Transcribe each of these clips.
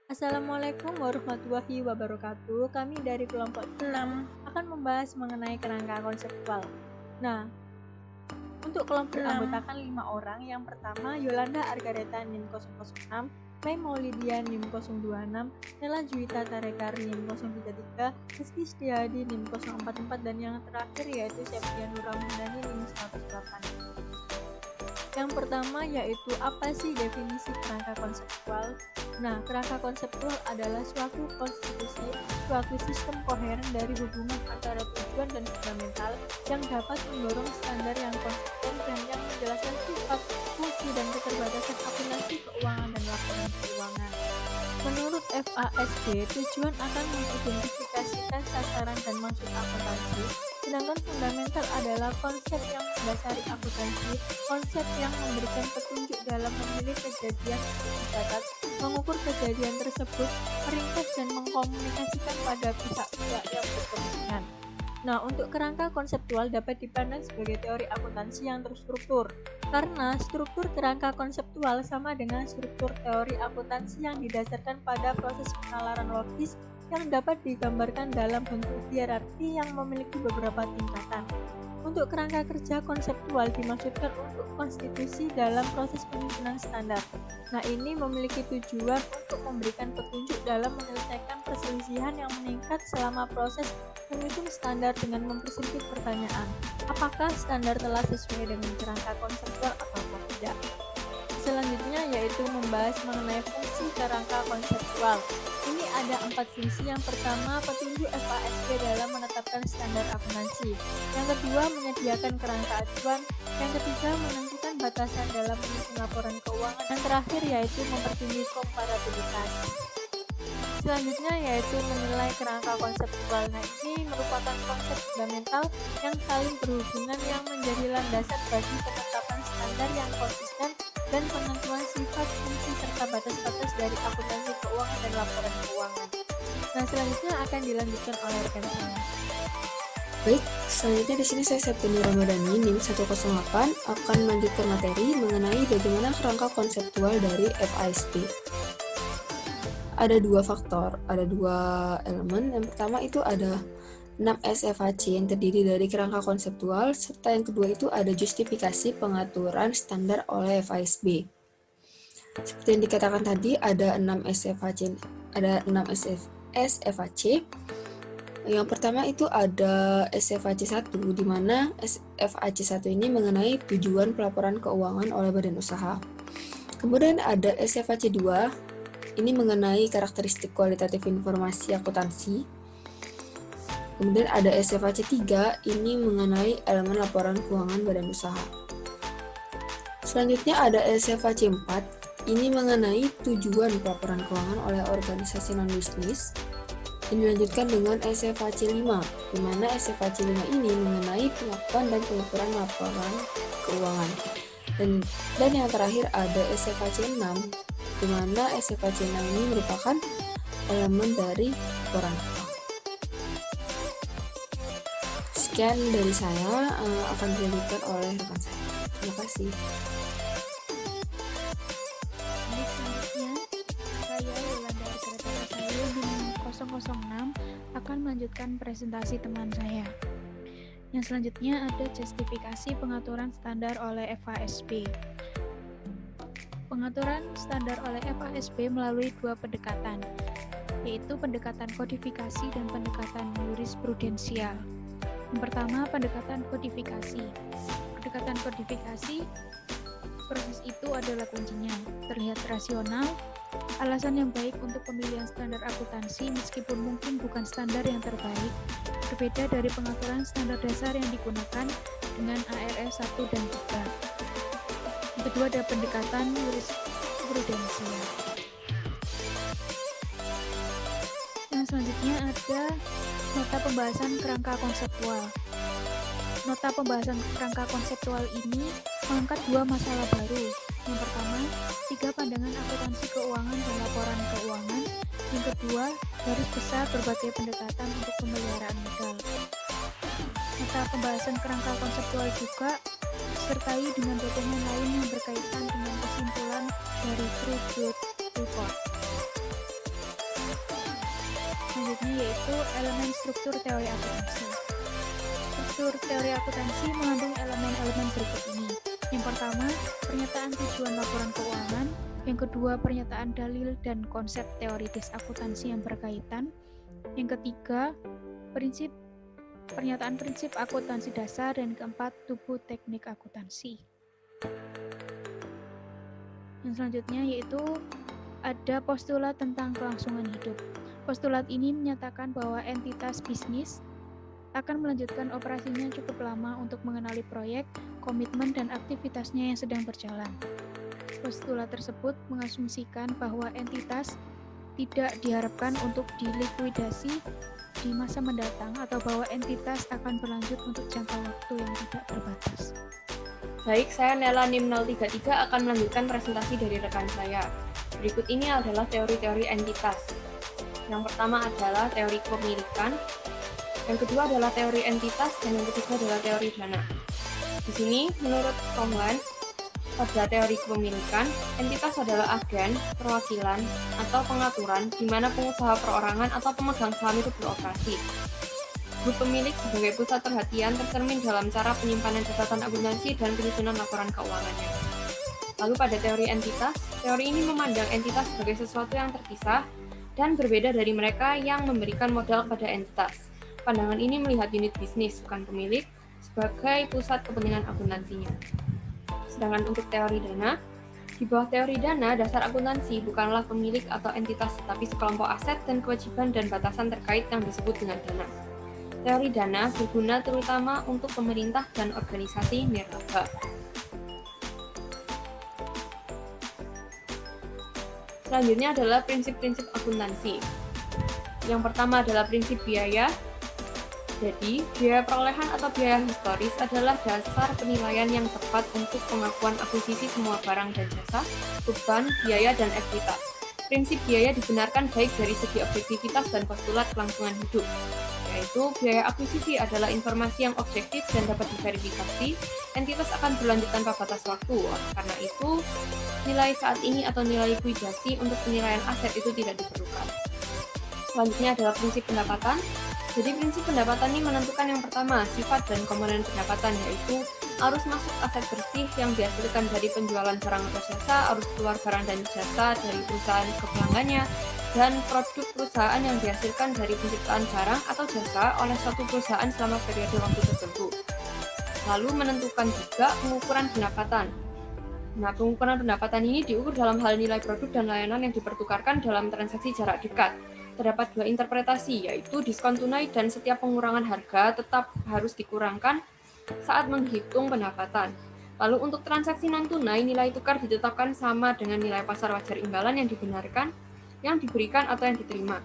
Assalamualaikum warahmatullahi wabarakatuh. Kami dari kelompok 6 akan membahas mengenai kerangka konseptual. Nah, untuk kelompok anggotakan 5 orang. Yang pertama, Yolanda Argareta NIM 006, Mei Maulidia NIM 026, Nela Juwita Tarekar NIM 033, Rizky Setiadi NIM 044, dan yang terakhir yaitu Septian Nurahmandani NIM 108. Yang pertama yaitu apa sih definisi kerangka konseptual? Nah, kerangka konseptual adalah suatu konstitusi, suatu sistem koheren dari hubungan antara tujuan dan fundamental yang dapat mendorong standar yang konsisten dan yang menjelaskan sifat, fungsi, dan keterbatasan akuntansi keuangan dan laporan keuangan. Menurut FASB, tujuan akan mengidentifikasikan sasaran dan maksud akuntansi, sedangkan fundamental adalah konsep yang mendasari akuntansi, konsep yang memberikan petunjuk dalam memilih kejadian untuk dicatat, mengukur kejadian tersebut, meringkas dan mengkomunikasikan pada pihak-pihak yang berkepentingan. Nah, untuk kerangka konseptual dapat dipandang sebagai teori akuntansi yang terstruktur, karena struktur kerangka konseptual sama dengan struktur teori akuntansi yang didasarkan pada proses penalaran logis yang dapat digambarkan dalam bentuk hierarki yang memiliki beberapa tingkatan. Untuk kerangka kerja konseptual dimaksudkan untuk konstitusi dalam proses penyusunan standar. Nah, ini memiliki tujuan untuk memberikan petunjuk dalam menyelesaikan perselisihan yang meningkat selama proses menyusun standar dengan mempersempit pertanyaan, apakah standar telah sesuai dengan kerangka konseptual atau tidak. Selanjutnya yaitu membahas mengenai fungsi kerangka konseptual. Ini ada 4 fungsi. Yang pertama, petunjuk FASB dalam menetapkan standar akuntansi. Yang kedua, menyediakan kerangka acuan. Yang ketiga, menentukan batasan dalam menyusun laporan keuangan. Yang terakhir yaitu mempertinggi komparabilitas. Selanjutnya yaitu menilai kerangka konseptual. Nah, ini merupakan konsep fundamental yang saling berhubungan yang menjadi landasan bagi penetapan standar yang konsisten dan penentuan sifat, fungsi, serta batas-batas dari akuntansi keuangan dan laporan keuangan. Nah, selanjutnya akan dilanjutkan oleh rekan saya. Baik, selanjutnya di sini saya Septian Nurahmandani NIM 108 akan melanjutkan materi mengenai bagaimana kerangka konseptual dari FASB. Ada dua faktor, ada dua elemen. Yang pertama itu ada 6 SFAC yang terdiri dari kerangka konseptual, serta yang kedua itu ada justifikasi pengaturan standar oleh FASB. Seperti yang dikatakan tadi, ada 6 SFAC, SFAC. Yang pertama itu ada SFAC 1, di mana SFAC 1 ini mengenai tujuan pelaporan keuangan oleh badan usaha. Kemudian ada SFAC 2, ini mengenai karakteristik kualitatif informasi akuntansi. Kemudian ada SFAC 3, ini mengenai elemen laporan keuangan badan usaha. Selanjutnya ada SFAC 4, ini mengenai tujuan pelaporan keuangan oleh organisasi non-bisnis. Ini dilanjutkan dengan SFAC 5, di mana SFAC 5 ini mengenai pengakuan dan pengukuran laporan keuangan. Dan yang terakhir ada SFAC 6, di mana SFAC 6 ini merupakan elemen dari laporan keuangan. Sekian dari saya, akan dilanjutkan oleh rekan saya. Terima kasih. Selanjutnya, saya Yolanda Argareta Rasayu NIM 006 akan melanjutkan presentasi teman saya. Yang selanjutnya ada justifikasi pengaturan standar oleh FASB. Pengaturan standar oleh FASB melalui dua pendekatan, yaitu pendekatan kodifikasi dan pendekatan jurisprudensial. Yang pertama, pendekatan kodifikasi. Pendekatan kodifikasi, proses itu adalah kuncinya. Terlihat rasional, alasan yang baik untuk pemilihan standar akuntansi meskipun mungkin bukan standar yang terbaik, berbeda dari pengaturan standar dasar yang digunakan dengan ARS 1 dan 3. Yang kedua ada pendekatan jurisprudensial. Yang selanjutnya ada nota pembahasan kerangka konseptual. Nota pembahasan kerangka konseptual ini mengangkat dua masalah baru. Yang pertama, 3 pandangan akuntansi keuangan dan laporan keuangan. Yang kedua, garis besar berbagai pendekatan untuk pemeliharaan modal. Nota pembahasan kerangka konseptual juga disertai dengan dokumen lain yang berkaitan dengan kesimpulan dari True Good Report. selanjutnya yaitu elemen struktur teori akuntansi. Struktur teori akuntansi mengandung elemen-elemen berikut ini. Yang pertama, pernyataan tujuan laporan keuangan. Yang kedua, pernyataan dalil dan konsep teoritis akuntansi yang berkaitan. Yang ketiga, pernyataan prinsip akuntansi dasar. Dan keempat, tubuh teknik akuntansi. Yang selanjutnya yaitu ada postulat tentang kelangsungan hidup. Postulat ini menyatakan bahwa entitas bisnis akan melanjutkan operasinya cukup lama untuk mengenali proyek, komitmen, dan aktivitasnya yang sedang berjalan. Postulat tersebut mengasumsikan bahwa entitas tidak diharapkan untuk dilikuidasi di masa mendatang atau bahwa entitas akan berlanjut untuk jangka waktu yang tidak terbatas. Baik, saya Nela NIM 033 akan melanjutkan presentasi dari rekan saya. Berikut ini adalah teori-teori entitas. Yang pertama adalah teori kepemilikan, yang kedua adalah teori entitas, dan yang ketiga adalah teori dana. Di sini, menurut Tomlin, pada teori kepemilikan, entitas adalah agen, perwakilan, atau pengaturan di mana pengusaha perorangan atau pemegang saham itu beroperasi. Grup pemilik sebagai pusat perhatian tercermin dalam cara penyimpanan catatan akuntansi dan penyusunan laporan keuangannya. Lalu pada teori entitas, teori ini memandang entitas sebagai sesuatu yang terpisah dan berbeda dari mereka yang memberikan modal kepada entitas. Pandangan ini melihat unit bisnis, bukan pemilik, sebagai pusat kepentingan akuntansinya. Sedangkan untuk teori dana, di bawah teori dana, dasar akuntansi bukanlah pemilik atau entitas, tetapi sekelompok aset dan kewajiban dan batasan terkait yang disebut dengan dana. Teori dana berguna terutama untuk pemerintah dan organisasi nirlaba. Selanjutnya adalah prinsip-prinsip akuntansi. Yang pertama adalah prinsip biaya. Jadi, biaya perolehan atau biaya historis adalah dasar penilaian yang tepat untuk pengakuan akuisisi semua barang dan jasa, beban, biaya, dan ekuitas. Prinsip biaya dibenarkan baik dari segi objektivitas dan postulat kelangsungan hidup, yaitu biaya akuisisi adalah informasi yang objektif dan dapat diverifikasi, entitas akan berlanjut tanpa batas waktu. Karena itu, nilai saat ini atau nilai likuidasi untuk penilaian aset itu tidak diperlukan. Selanjutnya adalah prinsip pendapatan. Jadi prinsip pendapatan ini menentukan yang pertama, sifat dan komponen pendapatan, yaitu arus masuk aset bersih yang dihasilkan dari penjualan barang atau jasa, arus keluar barang dan jasa dari perusahaan ke pelanggannya, dan produk perusahaan yang dihasilkan dari penciptaan barang atau jasa oleh suatu perusahaan selama periode waktu tertentu. Lalu menentukan juga pengukuran pendapatan. Nah, pengukuran pendapatan ini diukur dalam hal nilai produk dan layanan yang dipertukarkan dalam transaksi jarak dekat. Terdapat dua interpretasi, yaitu diskon tunai dan setiap pengurangan harga tetap harus dikurangkan saat menghitung pendapatan. Lalu untuk transaksi non-tunai, nilai tukar ditetapkan sama dengan nilai pasar wajar imbalan yang dibenarkan, yang diberikan atau yang diterima.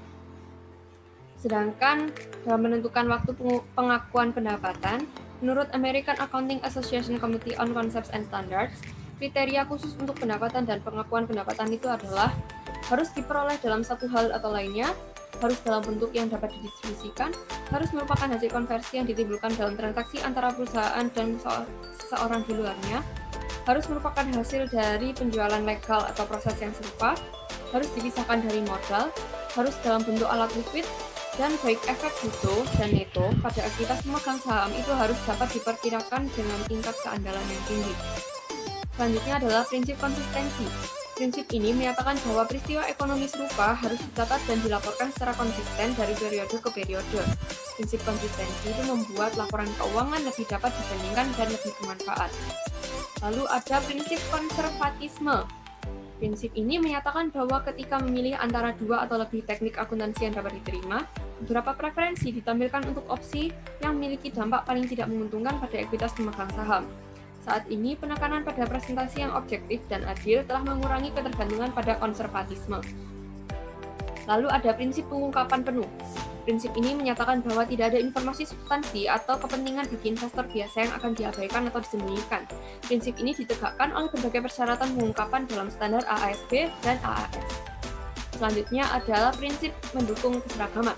Sedangkan dalam menentukan waktu pengakuan pendapatan, menurut American Accounting Association Committee on Concepts and Standards, kriteria khusus untuk pendapatan dan pengakuan pendapatan itu adalah harus diperoleh dalam satu hal atau lainnya, harus dalam bentuk yang dapat didistribusikan, harus merupakan hasil konversi yang ditimbulkan dalam transaksi antara perusahaan dan seseorang di luarnya, harus merupakan hasil dari penjualan legal atau proses yang serupa, harus dipisahkan dari modal, harus dalam bentuk alat liquid, dan baik efek bruto dan neto pada aktivitas pemegang saham itu harus dapat diperkirakan dengan tingkat keandalan yang tinggi. Selanjutnya adalah prinsip konsistensi. Prinsip ini menyatakan bahwa peristiwa ekonomi serupa harus dicatat dan dilaporkan secara konsisten dari periode ke periode. Prinsip konsistensi itu membuat laporan keuangan lebih dapat dibandingkan dan lebih bermanfaat. Lalu ada prinsip konservatisme. Prinsip ini menyatakan bahwa ketika memilih antara dua atau lebih teknik akuntansi yang dapat diterima, beberapa preferensi ditampilkan untuk opsi yang memiliki dampak paling tidak menguntungkan pada ekuitas pemegang saham. Saat ini, penekanan pada presentasi yang objektif dan adil telah mengurangi ketergantungan pada konservatisme. Lalu ada prinsip pengungkapan penuh. Prinsip ini menyatakan bahwa tidak ada informasi substansi atau kepentingan bagi investor biasa yang akan diabaikan atau disembunyikan. Prinsip ini ditegakkan oleh berbagai persyaratan pengungkapan dalam standar AASB dan AAS. Selanjutnya adalah prinsip mendukung keseragaman.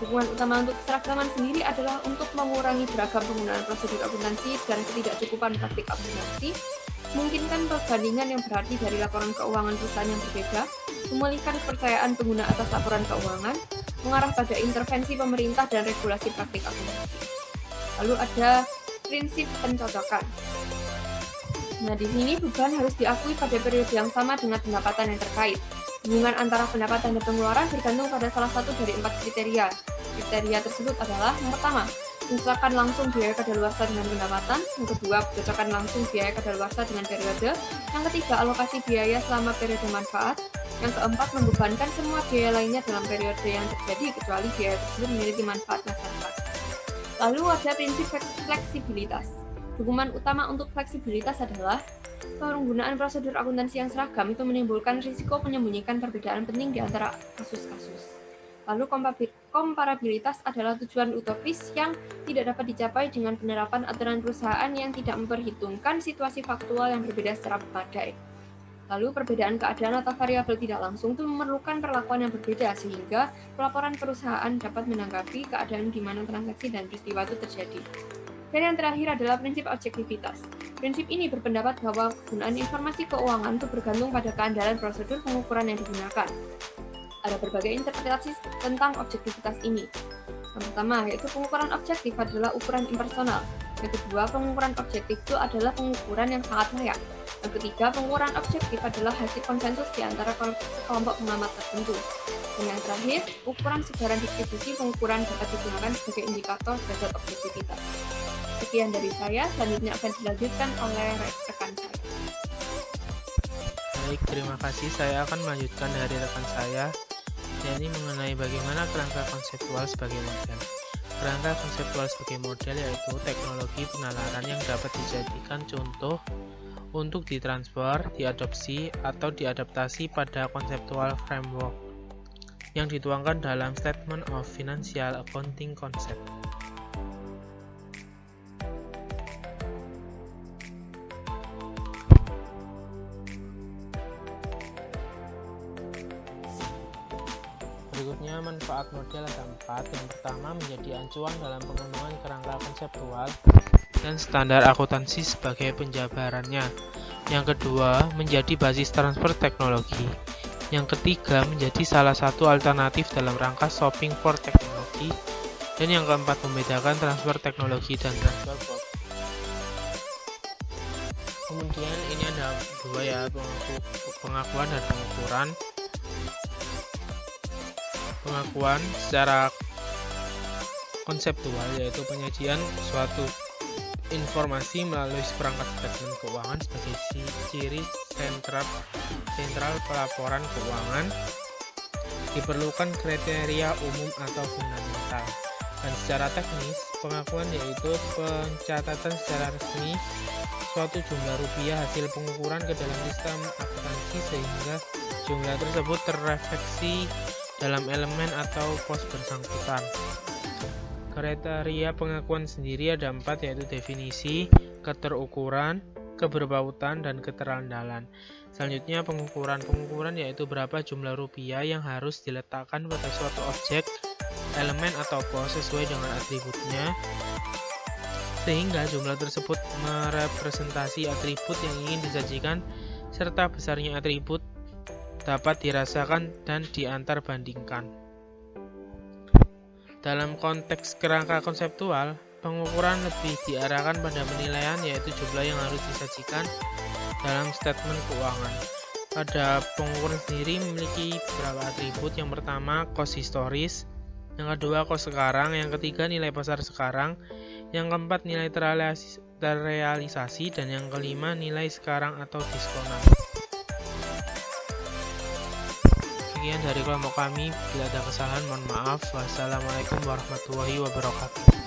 Dukungan utama untuk keseragaman sendiri adalah untuk mengurangi beragam penggunaan prosedur akuntansi dan ketidakcukupan praktik akuntansi, memungkinkan perbandingan yang berarti dari laporan keuangan perusahaan yang berbeda, memulihkan kepercayaan pengguna atas laporan keuangan, mengarah pada intervensi pemerintah dan regulasi praktik akuntansi. Lalu ada prinsip pencocokan. Nah, di sini beban harus diakui pada periode yang sama dengan pendapatan yang terkait. Hubungan antara pendapatan dan pengeluaran bergantung pada salah satu dari 4 kriteria. Kriteria tersebut adalah yang pertama, mencocokan langsung biaya kadaluarsa dengan pendapatan, yang kedua, mencocokan langsung biaya kadaluarsa dengan periode, yang ketiga, alokasi biaya selama periode manfaat, yang keempat, membebankan semua biaya lainnya dalam periode yang terjadi kecuali biaya tersebut memiliki manfaat masyarakat. Lalu ada prinsip fleksibilitas. Dokumen utama untuk fleksibilitas adalah penggunaan prosedur akuntansi yang seragam itu menimbulkan risiko menyembunyikan perbedaan penting di antara kasus-kasus. Lalu komparabilitas adalah tujuan utopis yang tidak dapat dicapai dengan penerapan aturan perusahaan yang tidak memperhitungkan situasi faktual yang berbeda secara berkadai. Lalu perbedaan keadaan atau variabel tidak langsung itu memerlukan perlakuan yang berbeda sehingga pelaporan perusahaan dapat menanggapi keadaan di mana transaksi dan peristiwa itu terjadi. Dan yang terakhir adalah prinsip objektivitas. Prinsip ini berpendapat bahwa penggunaan informasi keuangan itu bergantung pada keandalan prosedur pengukuran yang digunakan. Ada berbagai interpretasi tentang objektivitas ini. Yang pertama, yaitu pengukuran objektif adalah ukuran impersonal. Yang kedua, pengukuran objektif itu adalah pengukuran yang sangat layak. Yang ketiga, pengukuran objektif adalah hasil konsensus di antara kelompok pengamat tertentu. Dan yang terakhir, ukuran sebaran distribusi pengukuran dapat digunakan sebagai indikator derajat objektivitas. Sekian dari saya, selanjutnya akan dilanjutkan oleh rekan saya. Baik, terima kasih. Saya akan melanjutkan dari rekan saya, yakni mengenai bagaimana kerangka konseptual sebagai model. Kerangka konseptual sebagai model yaitu teknologi penalaran yang dapat dijadikan contoh untuk ditransfer, diadopsi, atau diadaptasi pada conceptual framework yang dituangkan dalam Statement of Financial Accounting Concept. Berikutnya, manfaat model ada 4. Yang pertama, menjadi acuan dalam pengembangan kerangka konseptual dan standar akuntansi sebagai penjabarannya. Yang kedua, menjadi basis transfer teknologi. Yang ketiga, menjadi salah satu alternatif dalam rangka shopping for teknologi. Dan yang keempat, membedakan transfer teknologi dan transfer board. Kemudian ini ada 2 ya, pengakuan dan pengukuran. Pengakuan secara konseptual yaitu penyajian suatu informasi melalui seperangkat statement keuangan sebagai ciri sentral pelaporan keuangan. Diperlukan kriteria umum atau fundamental. Dan secara teknis, pengakuan yaitu pencatatan secara resmi suatu jumlah rupiah hasil pengukuran ke dalam sistem akuntansi sehingga jumlah tersebut terrefleksi dalam elemen atau pos bersangkutan. Kriteria pengakuan sendiri ada 4 yaitu definisi, keterukuran, keberpautan, dan keterandalan. Selanjutnya pengukuran. Pengukuran yaitu berapa jumlah rupiah yang harus diletakkan pada suatu objek, elemen, atau pos sesuai dengan atributnya sehingga jumlah tersebut merepresentasi atribut yang ingin disajikan serta besarnya atribut dapat dirasakan dan diantarbandingkan. Dalam konteks kerangka konseptual, pengukuran lebih diarahkan pada penilaian yaitu jumlah yang harus disajikan dalam statement keuangan. Pada pengukuran sendiri memiliki beberapa atribut. Yang pertama, cost historis, yang kedua, cost sekarang, yang ketiga, nilai pasar sekarang, yang keempat, nilai terrealisasi, dan yang kelima, nilai sekarang atau diskonan. Sekian dari kelompok kami. Bila ada kesalahan, mohon maaf. Wassalamualaikum warahmatullahi wabarakatuh.